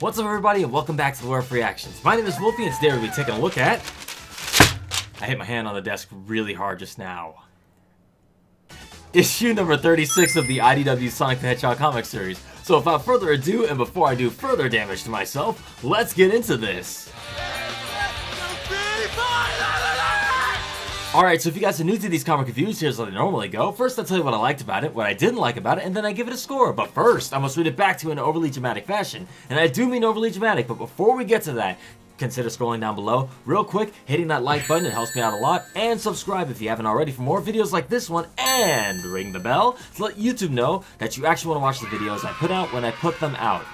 What's up everybody and welcome back to the Werewoof Reactions. My name is Wolfie and today we'll be taking a look at... I hit my hand on the desk really hard just now. Issue number 36 of the IDW Sonic the Hedgehog comic series. So without further ado and before I do further damage to myself, let's get into this. Alright, so if you guys are new to these comic reviews, here's how they normally go. First, I'll tell you what I liked about it, what I didn't like about it, and then I give it a score. But first, I must read it back to you in an overly dramatic fashion. And I do mean overly dramatic, but before we get to that, consider scrolling down below. Real quick, hitting that like button, it helps me out a lot. And subscribe if you haven't already for more videos like this one. And ring the bell to let YouTube know that you actually want to watch the videos I put out when I put them out.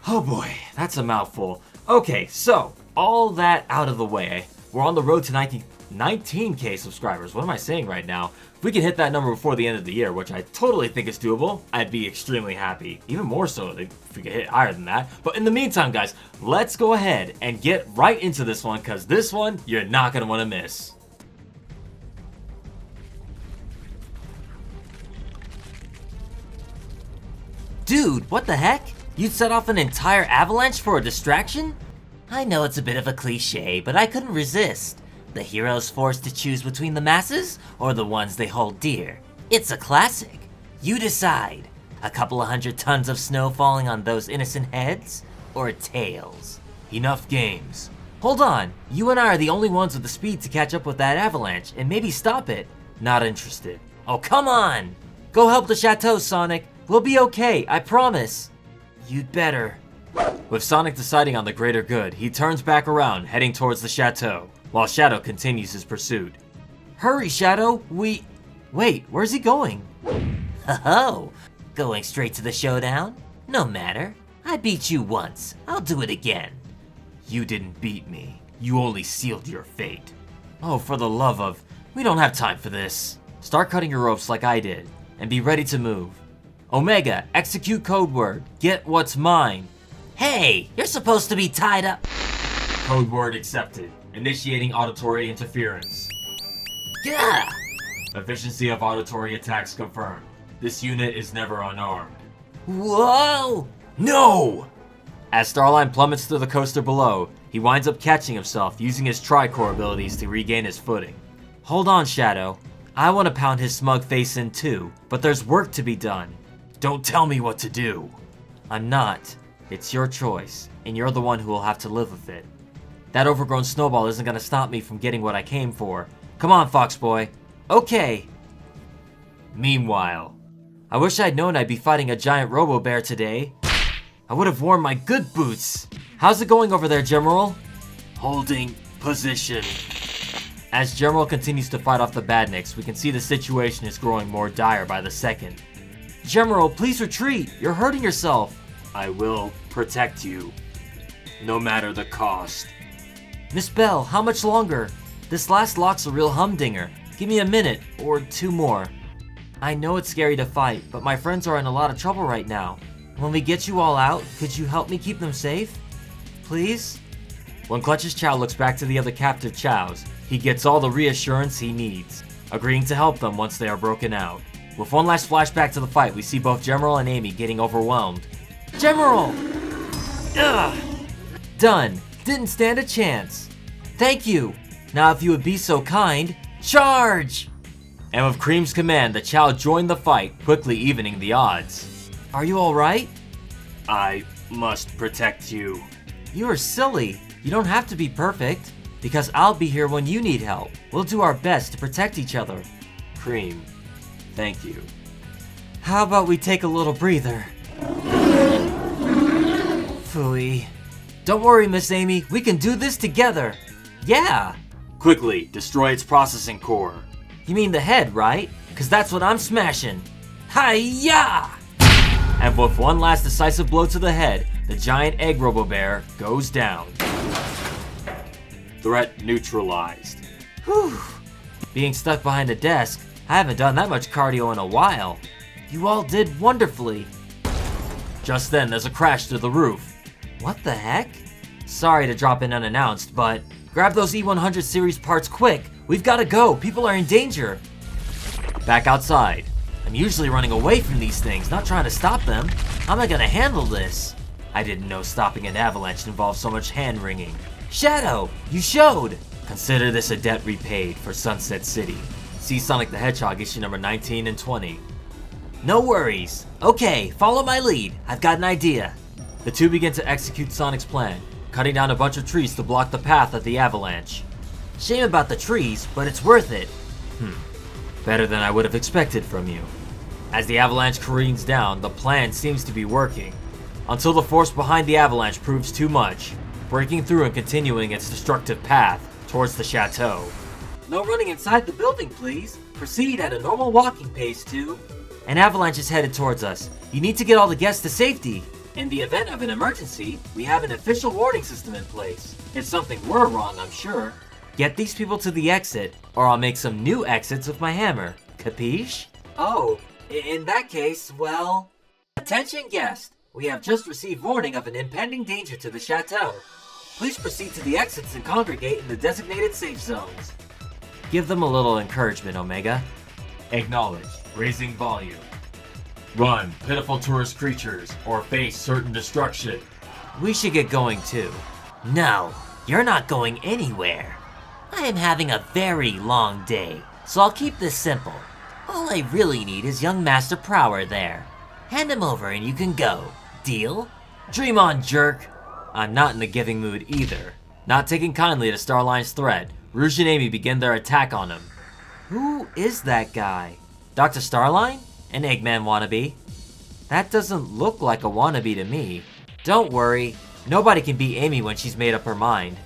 Oh boy, that's a mouthful. Okay, so, all that out of the way, we're on the road to 19K subscribers. What am I saying right now? If we can hit that number before the end of the year, which I totally think is doable, I'd be extremely happy. Even more so if we could hit higher than that. But in the meantime, guys, let's go ahead and get right into this one, because this one, you're not going to want to miss. Dude, what the heck? You'd set off an entire avalanche for a distraction? I know it's a bit of a cliche, but I couldn't resist. The heroes forced to choose between the masses or the ones they hold dear. It's a classic. You decide. A couple of 100 tons of snow falling on those innocent heads or tails? Enough games. Hold on, you and I are the only ones with the speed to catch up with that avalanche and maybe stop it. Not interested. Oh, come on! Go help the chateau, Sonic. We'll be okay, I promise. You'd better. With Sonic deciding on the greater good, he turns back around, heading towards the chateau, while Shadow continues his pursuit. Hurry, Shadow, Wait, where's he going? Oh, going straight to the showdown? No matter. I beat you once, I'll do it again. You didn't beat me. You only sealed your fate. Oh, for the love of... We don't have time for this. Start cutting your ropes like I did, and be ready to move. Omega, execute code word. Get what's mine. Hey, you're supposed to be tied up. Code word accepted. Initiating auditory interference. Yeah! Efficiency of auditory attacks confirmed. This unit is never unarmed. Whoa! No! As Starline plummets through the coaster below, he winds up catching himself using his Tricore abilities to regain his footing. Hold on, Shadow. I want to pound his smug face in too, but there's work to be done. Don't tell me what to do. I'm not. It's your choice, and you're the one who will have to live with it. That overgrown snowball isn't gonna stop me from getting what I came for. Come on, Fox Boy. Okay. Meanwhile, I wish I'd known I'd be fighting a giant robo-bear today. I would have worn my good boots. How's it going over there, General? Holding position. As General continues to fight off the badniks, we can see the situation is growing more dire by the second. General, please retreat. You're hurting yourself. I will protect you, no matter the cost. Miss Bell, how much longer? This last lock's a real humdinger. Give me a minute, or two more. I know it's scary to fight, but my friends are in a lot of trouble right now. When we get you all out, could you help me keep them safe? Please? When Clutch's Chow looks back to the other captive Chows, he gets all the reassurance he needs, agreeing to help them once they are broken out. With one last flashback to the fight, we see both General and Amy getting overwhelmed. General! Ugh! Done. Didn't stand a chance. Thank you. Now if you would be so kind, charge! And with Cream's command, the Chow joined the fight, quickly evening the odds. Are you alright? I must protect you. You are silly. You don't have to be perfect, because I'll be here when you need help. We'll do our best to protect each other. Cream, thank you. How about we take a little breather? Phooey. Don't worry, Miss Amy, we can do this together. Yeah. Quickly, destroy its processing core. You mean the head, right? Cause that's what I'm smashing. Hi-ya! And with one last decisive blow to the head, the giant egg robo-bear goes down. Threat neutralized. Whew. Being stuck behind a desk, I haven't done that much cardio in a while. You all did wonderfully. Just then, there's a crash through the roof. What the heck? Sorry to drop in unannounced, but grab those E100 series parts quick. We've gotta go. People are in danger. Back outside. I'm usually running away from these things, not trying to stop them. How am I gonna handle this? I didn't know stopping an avalanche involved so much hand-wringing. Shadow, you showed! Consider this a debt repaid for Sunset City. See Sonic the Hedgehog issue number 19 and 20. No worries. Okay, follow my lead. I've got an idea. The two begin to execute Sonic's plan, cutting down a bunch of trees to block the path of the avalanche. Shame about the trees, but it's worth it. Better than I would have expected from you. As the avalanche careens down, the plan seems to be working. Until the force behind the avalanche proves too much, breaking through and continuing its destructive path towards the chateau. No running inside the building, please. Proceed at a normal walking pace to... An avalanche is headed towards us. You need to get all the guests to safety. In the event of an emergency, we have an official warning system in place. If something were wrong, I'm sure. Get these people to the exit, or I'll make some new exits with my hammer. Capiche? Oh, in that case, well... Attention guest! We have just received warning of an impending danger to the chateau. Please proceed to the exits and congregate in the designated safe zones. Give them a little encouragement, Omega. Acknowledge. Raising volume. Run, pitiful tourist creatures, or face certain destruction. We should get going too. No, you're not going anywhere. I am having a very long day, so I'll keep this simple. All I really need is young Master Prower there. Hand him over and you can go. Deal? Dream on, jerk. I'm not in the giving mood either. Not taking kindly to Starline's threat, Rouge and Amy begin their attack on him. Who is that guy? Dr. Starline? An Eggman wannabe. That doesn't look like a wannabe to me. Don't worry, nobody can beat Amy when she's made up her mind.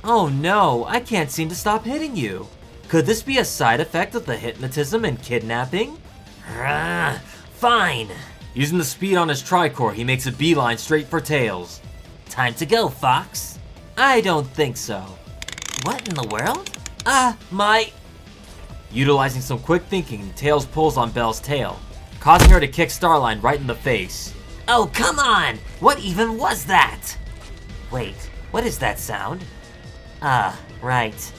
Oh no, I can't seem to stop hitting you. Could this be a side effect of the hypnotism and kidnapping? Fine. Using the speed on his tricore, he makes a beeline straight for Tails. Time to go, Fox. I don't think so. What in the world? My... Utilizing some quick thinking, Tails pulls on Belle's tail, causing her to kick Starline right in the face. Oh, come on! What even was that? Wait, what is that sound? Right.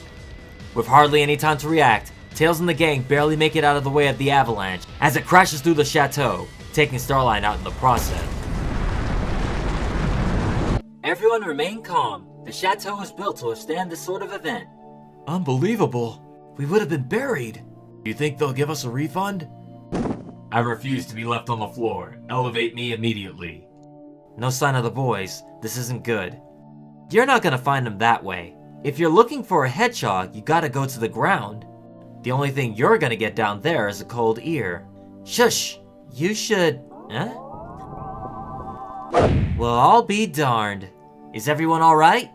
With hardly any time to react, Tails and the gang barely make it out of the way of the avalanche as it crashes through the chateau, taking Starline out in the process. Everyone remain calm. The chateau was built to withstand this sort of event. Unbelievable. We would have been buried. You think they'll give us a refund? I refuse to be left on the floor. Elevate me immediately. No sign of the boys. This isn't good. You're not gonna find them that way. If you're looking for a hedgehog, you gotta go to the ground. The only thing you're gonna get down there is a cold ear. Shush! You should... Huh? Well, I'll be darned. Is everyone alright?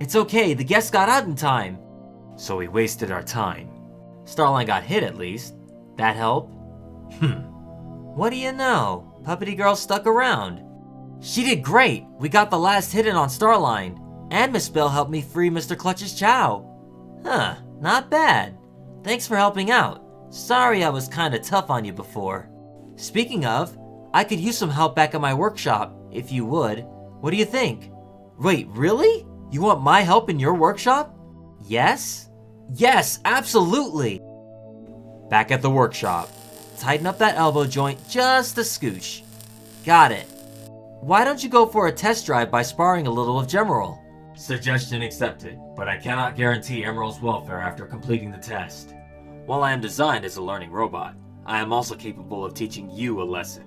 It's okay, the guests got out in time. So we wasted our time. Starline got hit at least. That help? What do you know? Puppety Girl stuck around. She did great. We got the last hit in on Starline. And Miss Bell helped me free Mr. Clutch's Chow. Huh, not bad. Thanks for helping out. Sorry I was kinda tough on you before. Speaking of, I could use some help back at my workshop, if you would. What do you think? Wait, really? You want my help in your workshop? Yes? Yes, absolutely! Back at the workshop. Tighten up that elbow joint just a scooch. Got it. Why don't you go for a test drive by sparring a little with Gemerald? Suggestion accepted, but I cannot guarantee Emerald's welfare after completing the test. While I am designed as a learning robot, I am also capable of teaching you a lesson.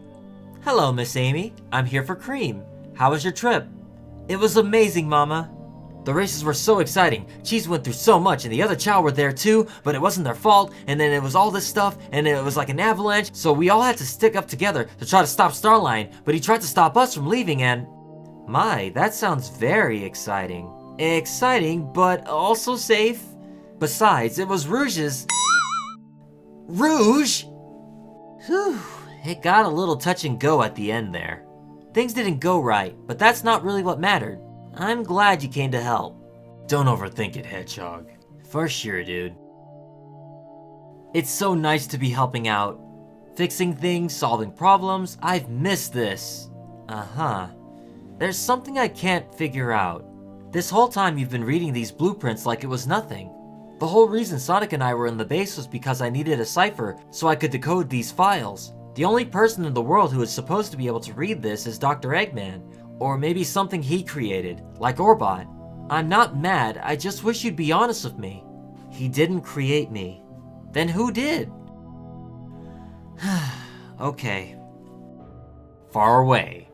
Hello, Miss Amy. I'm here for Cream. How was your trip? It was amazing, Mama. The races were so exciting. Cheese went through so much, and the other Chow were there too, but it wasn't their fault, and then it was all this stuff, and it was like an avalanche, so we all had to stick up together to try to stop Starline, but he tried to stop us from leaving, and... My, that sounds very exciting. Exciting, but also safe. Besides, it was Rouge's... Rouge? Whew, it got a little touch and go at the end there. Things didn't go right, but that's not really what mattered. I'm glad you came to help. Don't overthink it, Hedgehog. For sure, dude. It's so nice to be helping out. Fixing things, solving problems, I've missed this. There's something I can't figure out. This whole time you've been reading these blueprints like it was nothing. The whole reason Sonic and I were in the base was because I needed a cipher so I could decode these files. The only person in the world who is supposed to be able to read this is Dr. Eggman. Or maybe something he created, like Orbot. I'm not mad, I just wish you'd be honest with me. He didn't create me. Then who did? Okay. Far away.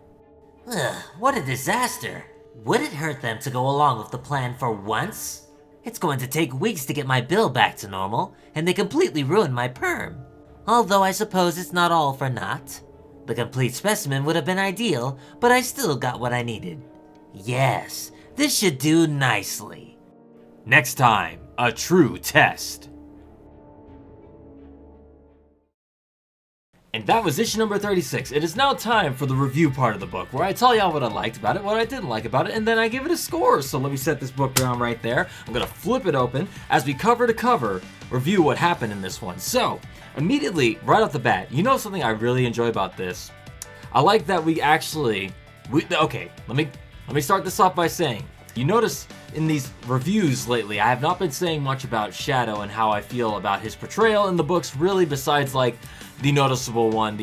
Ugh, what a disaster. Would it hurt them to go along with the plan for once? It's going to take weeks to get my bill back to normal, and they completely ruined my perm. Although I suppose it's not all for naught. The complete specimen would have been ideal, but I still got what I needed. Yes, this should do nicely. Next time, a true test. And that was issue number 36. It is now time for the review part of the book, where I tell y'all what I liked about it, what I didn't like about it, and then I give it a score. So let me set this book down right there. I'm gonna flip it open as we cover to cover review what happened in this one. So, immediately, right off the bat, you know something I really enjoy about this? I like that okay, let me start this off by saying, you notice in these reviews lately, I have not been saying much about Shadow and how I feel about his portrayal in the books, really, besides like the notable one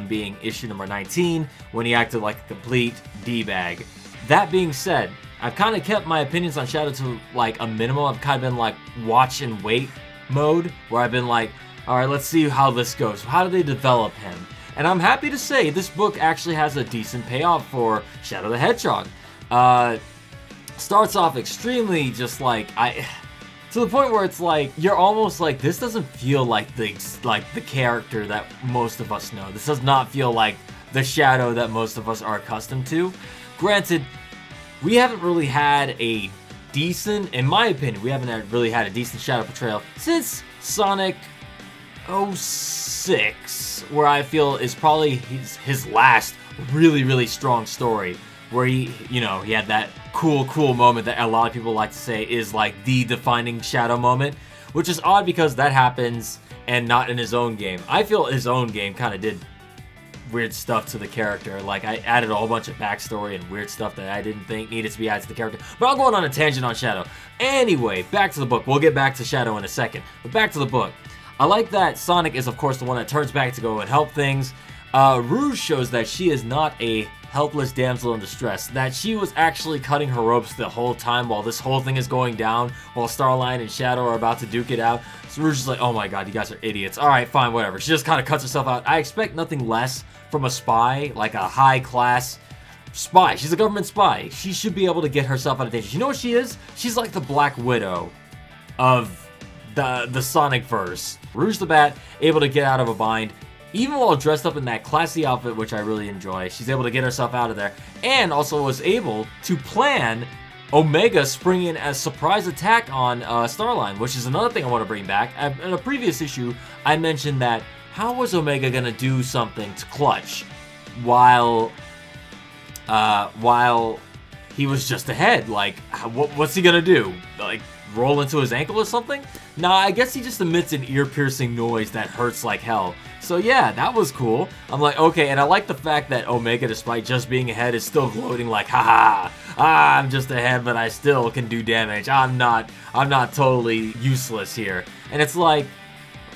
being issue number 19, when he acted like a complete D-bag. That being said, I've kind of kept my opinions on Shadow to like a minimum. I've kind of been like watch and wait mode, where I've been like, alright, let's see how this goes. How do they develop him? And I'm happy to say this book actually has a decent payoff for Shadow the Hedgehog. Starts off extremely just like, to the point where it's like, you're almost like, this doesn't feel like the character that most of us know. This does not feel like the Shadow that most of us are accustomed to. Granted, we haven't really had a decent, in my opinion, really had a decent Shadow portrayal since Sonic 06, where I feel is probably his last really strong story, where he had that cool moment that a lot of people like to say is like the defining Shadow moment, which is odd because that happens and not in his own game. I feel his own game kind of did weird stuff to the character. Like, I added a whole bunch of backstory and weird stuff that I didn't think needed to be added to the character. But I'm going on a tangent on Shadow. Anyway, back to the book. We'll get back to Shadow in a second. But back to the book. I like that Sonic is, of course, the one that turns back to go and help things. Rouge shows that she is not a helpless damsel in distress, that she was actually cutting her ropes the whole time while this whole thing is going down, while Starline and Shadow are about to duke it out. So Rouge is like, oh my god, you guys are idiots. Alright, fine, whatever. She just kind of cuts herself out. I expect nothing less from a spy, like a high-class spy. She's a government spy. She should be able to get herself out of danger. You know what she is? She's like the Black Widow of the Sonic verse. Rouge the Bat, able to get out of a bind, even while dressed up in that classy outfit, which I really enjoy. She's able to get herself out of there, and also was able to plan Omega springing a surprise attack on Starline, which is another thing I want to bring back. In a previous issue, I mentioned that how was Omega gonna do something to Clutch while he was just ahead? Like, what's he gonna do? Like, roll into his ankle or something? Nah, I guess he just emits an ear-piercing noise that hurts like hell. So yeah, that was cool. I'm like, okay, and I like the fact that Omega, despite just being ahead, is still gloating like, haha, I'm just ahead, but I still can do damage. I'm not totally useless here. And it's like,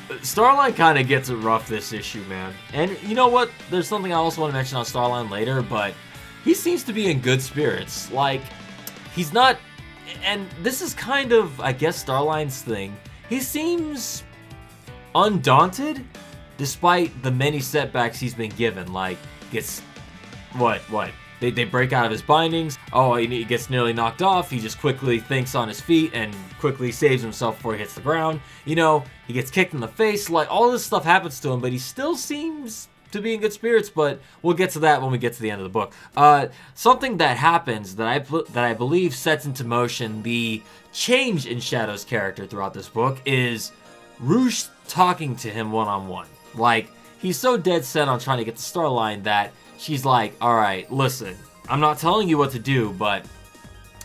Starline kind of gets it rough this issue, man. And you know what? There's something I also want to mention on Starline later, but he seems to be in good spirits. Like, he's not, and this is kind of, I guess, Starline's thing. He seems undaunted, despite the many setbacks he's been given. Like, gets, what? They break out of his bindings. Oh, he gets nearly knocked off. He just quickly thinks on his feet and quickly saves himself before he hits the ground. You know, he gets kicked in the face. Like, all this stuff happens to him, but he still seems to be in good spirits, but we'll get to that when we get to the end of the book. Something that happens that I believe sets into motion the change in Shadow's character throughout this book is Rouge talking to him one-on-one. Like, he's so dead set on trying to get the Starline that she's like, alright, listen, I'm not telling you what to do, but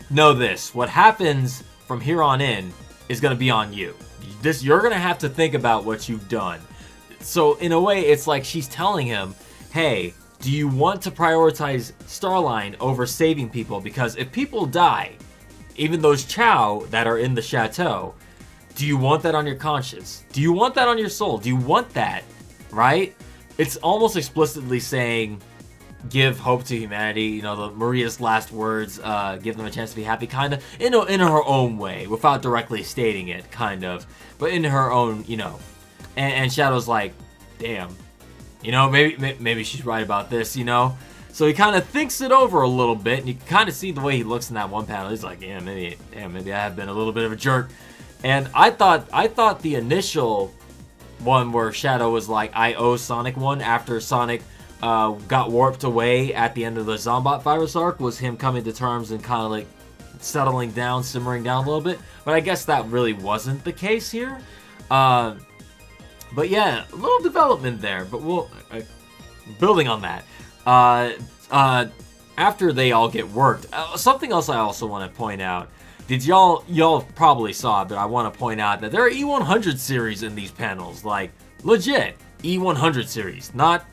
know this. What happens from here on in is going to be on you. You're going to have to think about what you've done. So, in a way, it's like she's telling him, hey, do you want to prioritize Starline over saving people? Because if people die, even those Chow that are in the chateau, do you want that on your conscience? Do you want that on your soul? Do you want that? Right? It's almost explicitly saying, give hope to humanity. You know, the Maria's last words, give them a chance to be happy, kind of, in her own way, without directly stating it, kind of, but in her own, you know. And Shadow's like, damn, you know, maybe she's right about this, you know. So he kind of thinks it over a little bit, and you can kind of see the way he looks in that one panel. He's like, yeah, maybe I have been a little bit of a jerk. And I thought the initial one where Shadow was like, I owe Sonic one after Sonic got warped away at the end of the Zombot virus arc was him coming to terms and kind of like settling down, simmering down a little bit. But I guess that really wasn't the case here. But yeah, a little development there. But we'll building on that. After they all get worked, something else I also want to point out. Did y'all probably saw it, but I want to point out that there are E100 series in these panels, like legit E100 series, not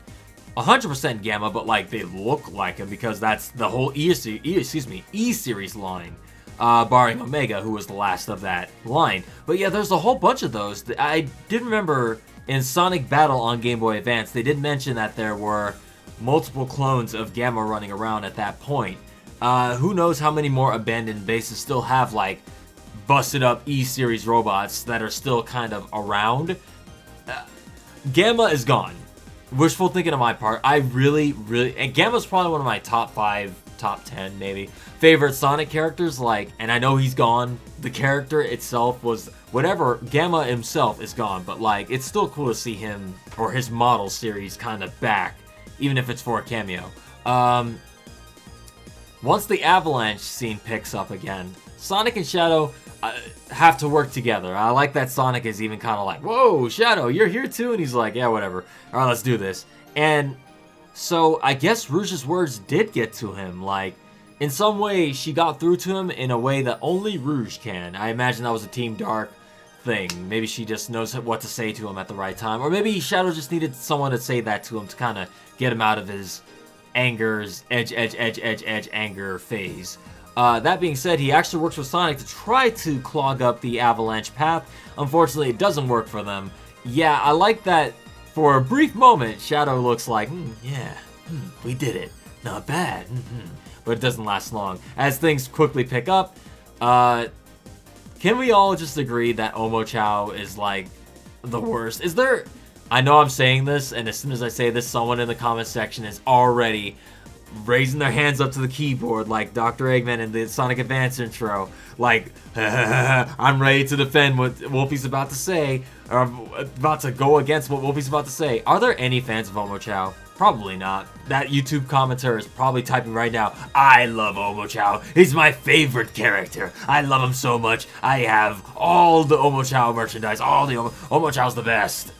100% Gamma, but like they look like him because that's the whole E series line, barring Omega, who was the last of that line. But yeah, there's a whole bunch of those. I did remember in Sonic Battle on Game Boy Advance, they did mention that there were multiple clones of Gamma running around at that point. Who knows how many more abandoned bases still have like busted up E-series robots that are still kind of around. Gamma is gone. Wishful thinking on my part. I really, and Gamma's probably one of my top 5, top 10 maybe, favorite Sonic characters, like, and I know he's gone. The character itself was, whatever, Gamma himself is gone, but like, it's still cool to see him, or his model series kind of back, even if it's for a cameo. Once the avalanche scene picks up again, Sonic and Shadow have to work together. I like that Sonic is even kind of like, whoa, Shadow, you're here too? And he's like, yeah, whatever. All right, let's do this. And so I guess Rouge's words did get to him. Like, in some way, she got through to him in a way that only Rouge can. I imagine that was a Team Dark thing. Maybe she just knows what to say to him at the right time. Or maybe Shadow just needed someone to say that to him to kind of get him out of his anger's edge anger phase. That being said, he actually works with Sonic to try to clog up the avalanche path. Unfortunately, it doesn't work for them. Yeah, I like that for a brief moment, Shadow looks like, we did it. Not bad. But it doesn't last long. As things quickly pick up, can we all just agree that Omochao is like the worst? Is there... I know I'm saying this, and as soon as I say this, someone in the comment section is already raising their hands up to the keyboard like Dr. Eggman in the Sonic Advance intro. Like, I'm ready to defend what Wolfie's about to say, or about to go against what Wolfie's about to say. Are there any fans of Omochao? Probably not. That YouTube commenter is probably typing right now, I love Omochao. He's my favorite character. I love him so much. I have all the Omochao merchandise. All the Omochao's the best.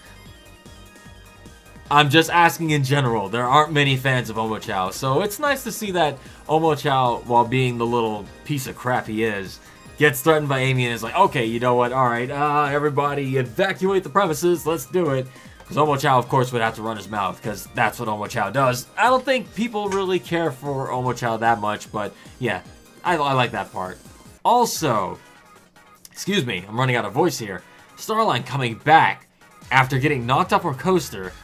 I'm just asking in general. There aren't many fans of Omochao, so it's nice to see that Omochao, while being the little piece of crap he is, gets threatened by Amy and is like, okay, you know what, alright, everybody evacuate the premises, let's do it. Because Omochao, of course, would have to run his mouth, because that's what Omochao does. I don't think people really care for Omochao that much, but yeah, I like that part. Also, excuse me, I'm running out of voice here. Starline coming back after getting knocked off her coaster,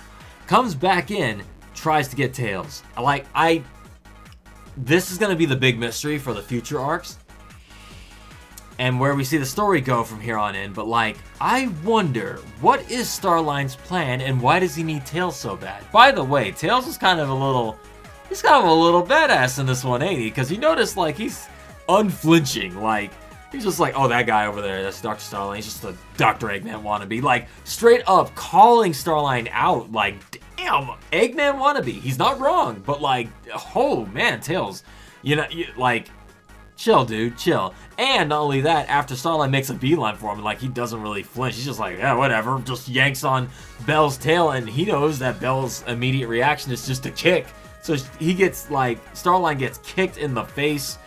comes back in, tries to get Tails. This is going to be the big mystery for the future arcs, and where we see the story go from here on in, but like, I wonder, what is Starline's plan, and why does he need Tails so bad? By the way, Tails is kind of a little badass in this one, ain't he? Because you notice, like, he's unflinching, like, he's just like, oh, that guy over there, that's Dr. Starline, he's just a Dr. Eggman wannabe. Like, straight up calling Starline out, like, damn, Eggman wannabe. He's not wrong, but like, oh man, Tails, like, chill, dude, chill. And not only that, after Starline makes a beeline for him, like, he doesn't really flinch. He's just like, yeah, whatever, just yanks on Bell's tail, and he knows that Bell's immediate reaction is just to kick. So he gets, like, Starline gets kicked in the face,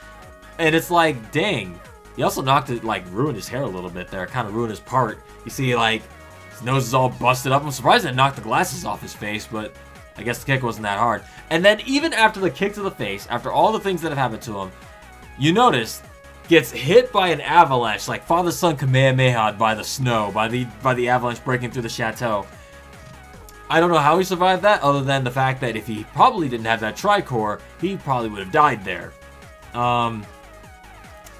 and it's like, dang. He also knocked it, like, ruined his hair a little bit there, kind of ruined his part. You see, like, his nose is all busted up. I'm surprised it knocked the glasses off his face, but I guess the kick wasn't that hard. And then even after the kick to the face, after all the things that have happened to him, you notice, gets hit by an avalanche, like father-son Kamehameha by the snow, by the avalanche breaking through the chateau. I don't know how he survived that, other than the fact that if he probably didn't have that tricore, he probably would have died there. I'm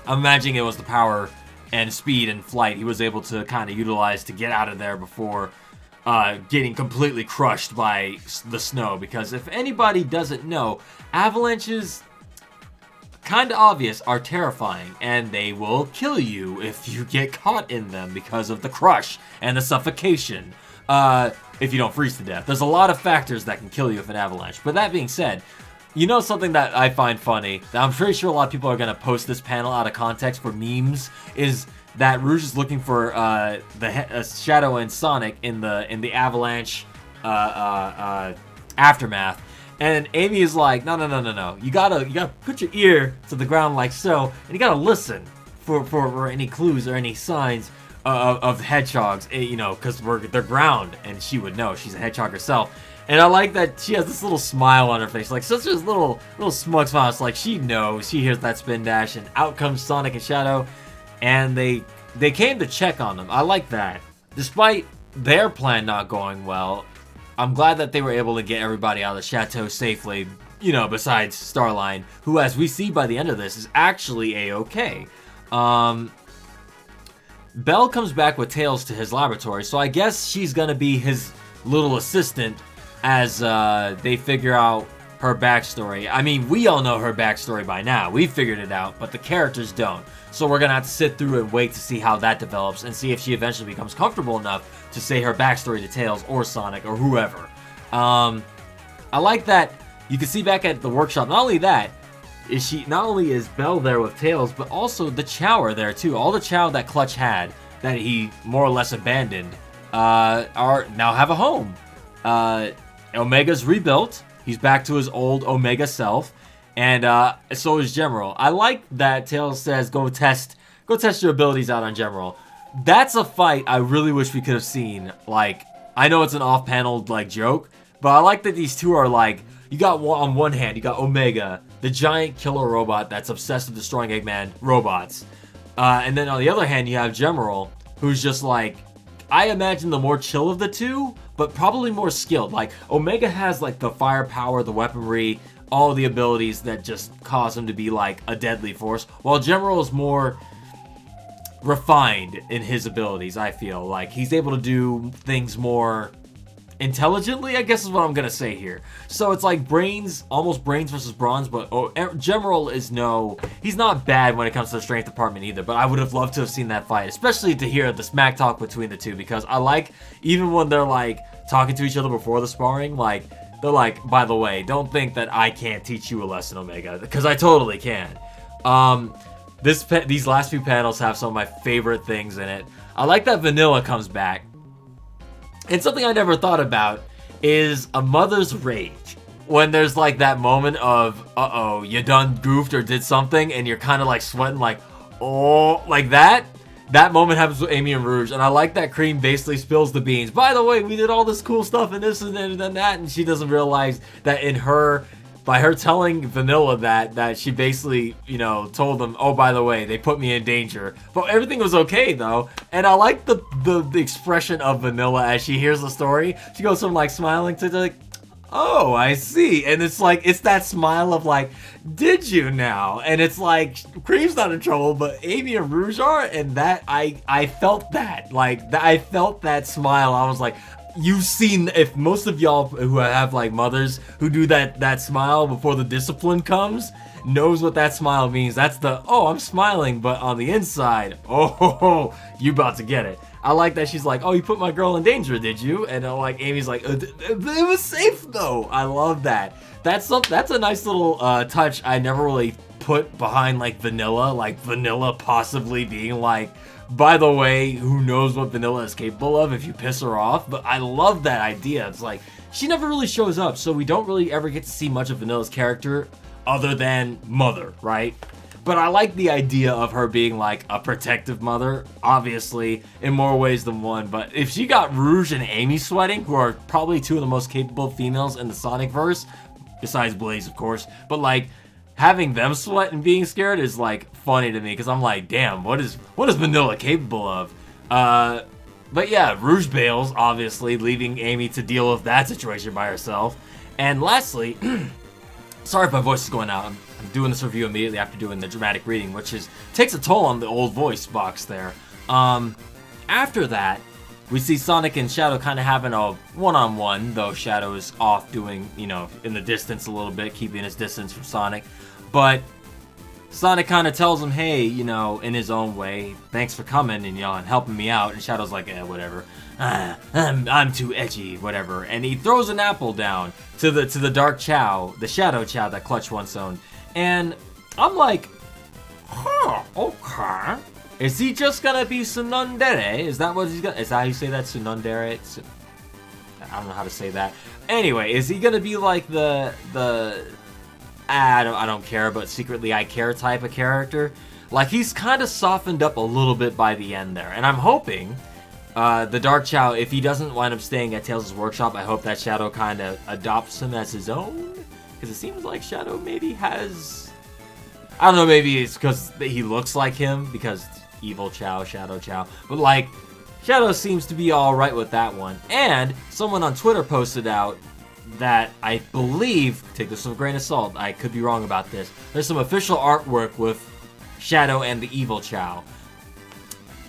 imagining it was the power and speed and flight he was able to kind of utilize to get out of there before getting completely crushed by the snow. Because if anybody doesn't know, avalanches, kind of obvious, are terrifying, and they will kill you if you get caught in them because of the crush and the suffocation. If you don't freeze to death. There's a lot of factors that can kill you with an avalanche. But that being said, you know something that I find funny, that I'm pretty sure a lot of people are going to post this panel out of context for memes, is that Rouge is looking for Shadow and Sonic in the avalanche aftermath. And Amy is like, no. You gotta put your ear to the ground like so, and you gotta listen for any clues or any signs of hedgehogs, you know, because they're ground, and she would know. She's a hedgehog herself. And I like that she has this little smile on her face, like such a little smug smile. It's like she knows, she hears that spin dash, and out comes Sonic and Shadow, and they came to check on them. I like that. Despite their plan not going well, I'm glad that they were able to get everybody out of the chateau safely, you know, besides Starline, who, as we see by the end of this, is actually A-okay. Belle comes back with Tails to his laboratory, so I guess she's gonna be his little assistant as they figure out her backstory. I mean, we all know her backstory by now. We figured it out, but the characters don't. So we're gonna have to sit through and wait to see how that develops and see if she eventually becomes comfortable enough to say her backstory to Tails or Sonic or whoever. I like that you can see back at the workshop, not only is Belle there with Tails, but also the Chow are there too. All the Chow that Clutch had, that he more or less abandoned, are now have a home. Omega's rebuilt. He's back to his old Omega self, and so is General. I like that Tails says, go test your abilities out on General. That's a fight I really wish we could have seen. Like, I know it's an off-panel like joke, but I like that these two are like, you got on one hand, you got Omega, the giant killer robot that's obsessed with destroying Eggman robots. And then on the other hand, you have General, who's just like, I imagine the more chill of the two, but probably more skilled. Like, Omega has like the firepower, the weaponry, all the abilities that just cause him to be like a deadly force, while General is more refined in his abilities. I feel like he's able to do things more intelligently, I guess is what I'm gonna say here. So it's like almost brains versus bronze, but General is he's not bad when it comes to the strength department either, but I would have loved to have seen that fight, especially to hear the smack talk between the two, because I like, even when they're like talking to each other before the sparring, like, they're like, by the way, don't think that I can't teach you a lesson, Omega, because I totally can. These last few panels have some of my favorite things in it. I like that Vanilla comes back. And something I never thought about is a mother's rage. When there's like that moment of, uh-oh, you done goofed or did something, and you're kind of like sweating like, oh, like that. That moment happens with Amy and Rouge, and I like that Cream basically spills the beans. By the way, we did all this cool stuff and this and that, and she doesn't realize that by her telling Vanilla that she basically, you know, told them, oh, by the way, they put me in danger. But everything was okay, though. And I like the expression of Vanilla as she hears the story. She goes from, like, smiling to, like, oh, I see. And it's like, it's that smile of, like, did you now? And it's like, Cream's not in trouble, but Amy and Rouge are. And that, I felt that. Like, I felt that smile. I was like, you've seen, if most of y'all who have like mothers who do that smile before the discipline comes, knows what that smile means. That's the, oh, I'm smiling, but on the inside, oh, you about to get it. I like that she's like, oh, you put my girl in danger, did you? And like Amy's like, it was safe though. I love that. That's a nice little touch I never really put behind like Vanilla possibly being like, by the way, who knows what Vanilla is capable of if you piss her off? But I love that idea. It's like, she never really shows up, so we don't really ever get to see much of Vanilla's character other than mother, right? But I like the idea of her being like a protective mother, obviously, in more ways than one. But if she got Rouge and Amy sweating, who are probably two of the most capable females in the Sonicverse, besides Blaze, of course, but like, having them sweat and being scared is like funny to me, because I'm like, damn, what is Vanilla capable of? But yeah, Rouge bails, obviously, leaving Amy to deal with that situation by herself. And lastly, sorry if my voice is going out. I'm doing this review immediately after doing the dramatic reading, which takes a toll on the old voice box there. After that, we see Sonic and Shadow kind of having a one-on-one, though Shadow is off doing, in the distance a little bit, keeping his distance from Sonic. But Sonic kind of tells him, hey, in his own way, thanks for coming and, and helping me out. And Shadow's like, whatever. I'm too edgy, whatever. And he throws an apple down to the Dark Chow, the Shadow Chow that Clutch once owned. And I'm like, okay. Is he just gonna be Sunundere? Is that what he's gonna? Is that how you say that, Sunundere? I don't know how to say that. Anyway, is he gonna be like the I don't care, but secretly I care type of character? Like, he's kind of softened up a little bit by the end there, and I'm hoping the Dark Chow, if he doesn't wind up staying at Tails' workshop, I hope that Shadow kind of adopts him as his own, because it seems like Shadow maybe has, I don't know, maybe it's because he looks like him, because Evil Chow, Shadow Chow, but like, Shadow seems to be alright with that one. And someone on Twitter posted out that I believe, take this with a grain of salt, I could be wrong about this, there's some official artwork with Shadow and the Evil Chow.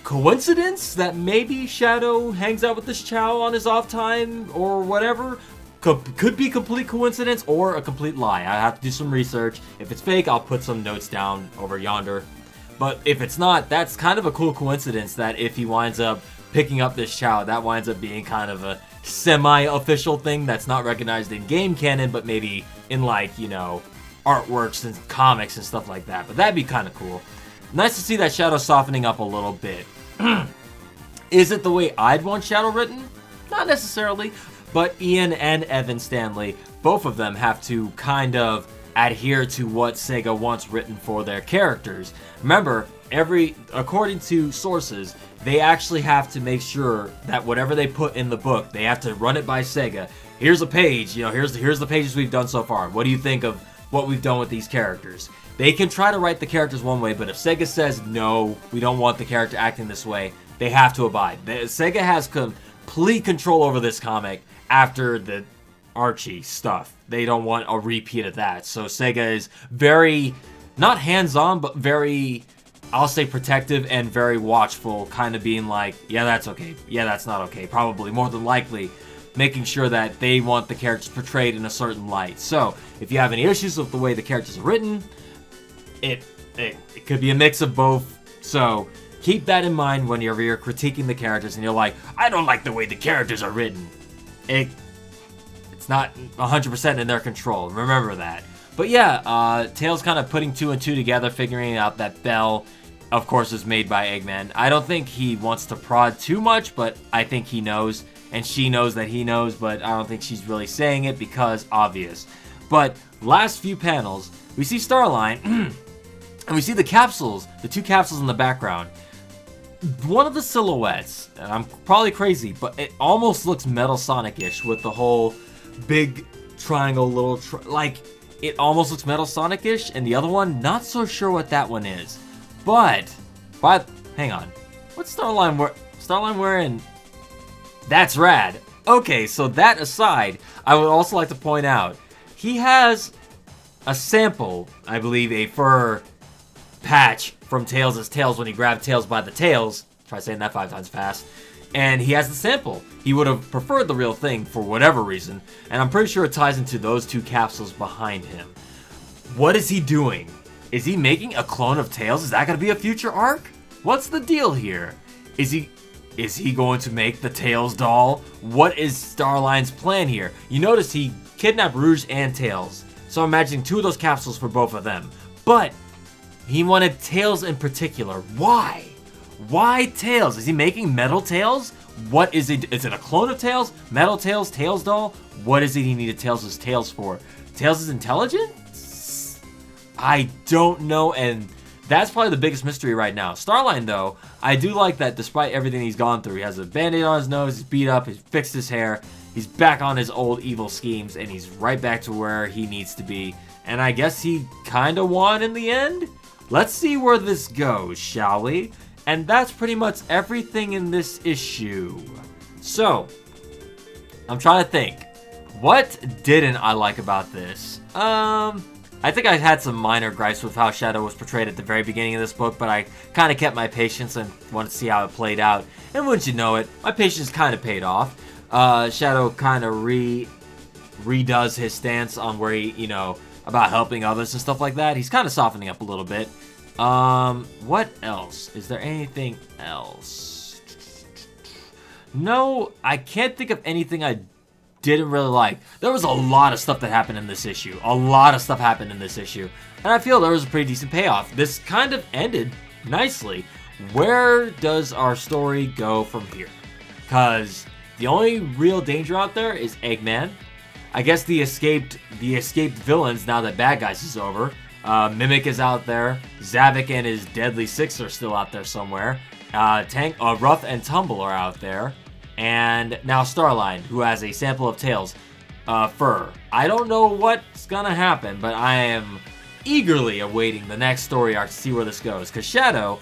Coincidence that maybe Shadow hangs out with this Chow on his off time or whatever? Could be complete coincidence or a complete lie. I have to do some research. If it's fake, I'll put some notes down over yonder. But if it's not, that's kind of a cool coincidence that if he winds up picking up this Chow, that winds up being kind of a semi-official thing that's not recognized in game canon, but maybe in, like, artworks and comics and stuff like that. But that'd be kind of cool. Nice to see that Shadow softening up a little bit. Is it the way I'd want Shadow written? Not necessarily. But Ian and Evan Stanley, both of them have to kind of adhere to what Sega wants written for their characters. Remember, according to sources, they actually have to make sure that whatever they put in the book, they have to run it by Sega. Here's a page, here's the pages we've done so far. What do you think of what we've done with these characters? They can try to write the characters one way, but if Sega says, no, we don't want the character acting this way, they have to abide. Sega has complete control over this comic after the Archie stuff. They don't want a repeat of that. So Sega is very, not hands-on, but very, I'll say protective and very watchful, kind of being like, yeah, that's okay. Yeah, that's not okay. Probably, more than likely, making sure that they want the characters portrayed in a certain light. So if you have any issues with the way the characters are written, it could be a mix of both. So keep that in mind whenever you're critiquing the characters and you're like, I don't like the way the characters are written. It's not 100% in their control. Remember that. But yeah, Tails kind of putting two and two together, figuring out that Bell, of course, is made by Eggman. I don't think he wants to prod too much, but I think he knows. And she knows that he knows, but I don't think she's really saying it because obvious. But last few panels, we see Starline, and we see the capsules, the two capsules in the background. One of the silhouettes, and I'm probably crazy, but it almost looks Metal Sonic-ish with the whole big triangle, it almost looks Metal Sonic-ish, and the other one, not so sure what that one is. But hang on, what's Starline wearing? That's rad. Okay, so that aside, I would also like to point out, he has a sample, I believe, a fur patch from Tails' tails when he grabbed Tails by the tails. Try saying that 5 times fast. And he has the sample. He would have preferred the real thing for whatever reason, and I'm pretty sure it ties into those two capsules behind him. What is he doing? Is he making a clone of Tails? Is that going to be a future arc? What's the deal here? Is he going to make the Tails doll? What is Starline's plan here? You notice he kidnapped Rouge and Tails, so I'm imagining 2 of those capsules for both of them. But he wanted Tails in particular. Why? Why Tails? Is he making Metal Tails? What is it? Is it a clone of Tails? Metal Tails? Tails doll? What is it he needed Tails' tails for? Tails' intelligence? I don't know, and that's probably the biggest mystery right now. Starline, though, I do like that despite everything he's gone through, he has a band-aid on his nose, he's beat up, he's fixed his hair, he's back on his old evil schemes, and he's right back to where he needs to be. And I guess he kind of won in the end? Let's see where this goes, shall we? And that's pretty much everything in this issue. So, I'm trying to think. What didn't I like about this? I think I had some minor gripes with how Shadow was portrayed at the very beginning of this book, but I kind of kept my patience and wanted to see how it played out. And wouldn't you know it, my patience kind of paid off. Shadow kind of redoes his stance on where he, you know, about helping others and stuff like that. He's kind of softening up a little bit. What else? Is there anything else? No, I can't think of anything I didn't really like. There was a lot of stuff that happened in this issue. A lot of stuff happened in this issue. And I feel there was a pretty decent payoff. This kind of ended nicely. Where does our story go from here? Because the only real danger out there is Eggman. I guess the escaped villains now that Bad Guys is over. Mimic is out there. Zavik and his Deadly Six are still out there somewhere. Rough and Tumble are out there. And now Starline, who has a sample of Tails' fur. I don't know what's gonna happen, but I am eagerly awaiting the next story arc to see where this goes. Because Shadow,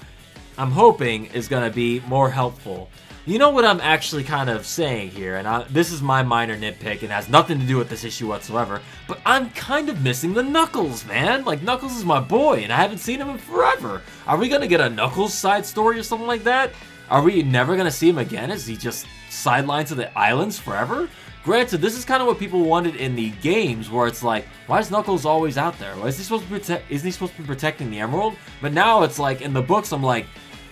I'm hoping, is gonna be more helpful. You know what I'm actually kind of saying here, and this is my minor nitpick and has nothing to do with this issue whatsoever, but I'm kind of missing the Knuckles, man. Like, Knuckles is my boy, and I haven't seen him in forever. Are we gonna get a Knuckles side story or something like that? Are we never gonna see him again? Is he just sidelined to the islands forever? Granted, this is kind of what people wanted in the games, where it's like, why is Knuckles always out there? Why is he supposed to isn't he supposed to be protecting the Emerald? But now it's like, in the books, I'm like,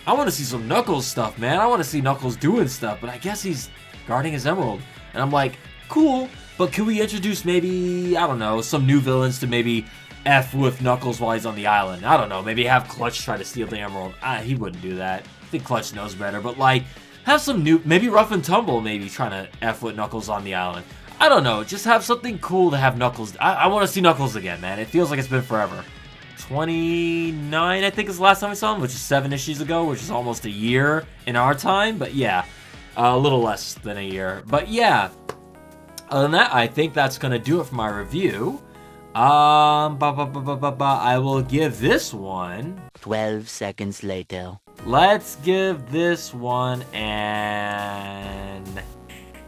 I want to see some Knuckles stuff, man. I want to see Knuckles doing stuff, but I guess he's guarding his Emerald. And I'm like, cool, but can we introduce maybe, I don't know, some new villains to maybe F with Knuckles while he's on the island? I don't know, maybe have Clutch try to steal the Emerald. He wouldn't do that. I think Clutch knows better, but like, have some new, maybe Rough and Tumble maybe trying to F with Knuckles on the island. I don't know, just have something cool to have Knuckles. I want to see Knuckles again, man. It feels like it's been forever. 29, I think, is the last time we saw him, which is 7 issues ago, which is almost a year in our time. But yeah, a little less than a year. But yeah, other than that, I think that's gonna do it for my review. I will give this one 12 seconds later. Let's give this one an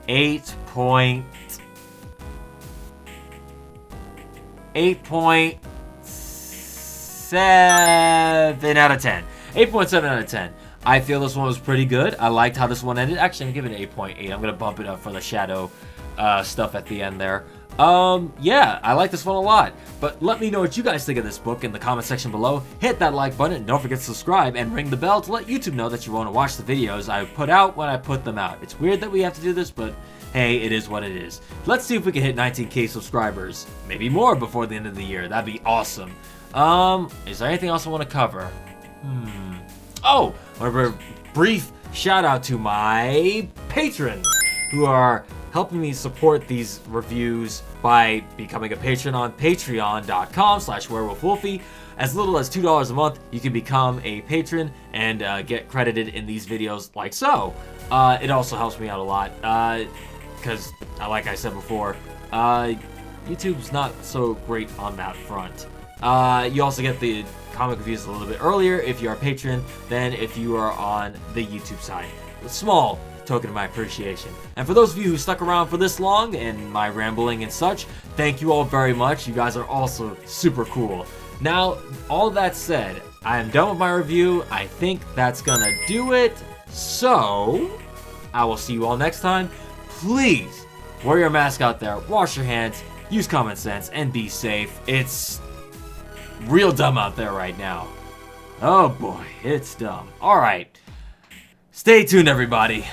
8.7 out of 10. 8.7 out of 10. I feel this one was pretty good. I liked how this one ended. Actually, I'm gonna give it an 8.8. I'm gonna bump it up for the Shadow stuff at the end there. Yeah, I like this one a lot. But let me know what you guys think of this book in the comment section below. Hit that like button and don't forget to subscribe and ring the bell to let YouTube know that you want to watch the videos I put out when I put them out. It's weird that we have to do this, but hey, it is what it is. Let's see if we can hit 19K subscribers. Maybe more before the end of the year. That'd be awesome. Is there anything else I want to cover? Oh, a brief shout out to my patrons who are helping me support these reviews by becoming a patron on patreon.com/werewolfwolfie. As little as $2 a month, you can become a patron and get credited in these videos like so. It also helps me out a lot because, like I said before, YouTube's not so great on that front. You also get the comic reviews a little bit earlier if you're a patron than if you are on the YouTube side. A small token of my appreciation. And for those of you who stuck around for this long and my rambling and such, thank you all very much. You guys are also super cool. Now, all that said, I am done with my review. I think that's gonna do it. So, I will see you all next time. Please, wear your mask out there, wash your hands, use common sense, and be safe. It's real dumb out there right now. Oh boy, it's dumb. Alright. Stay tuned, everybody.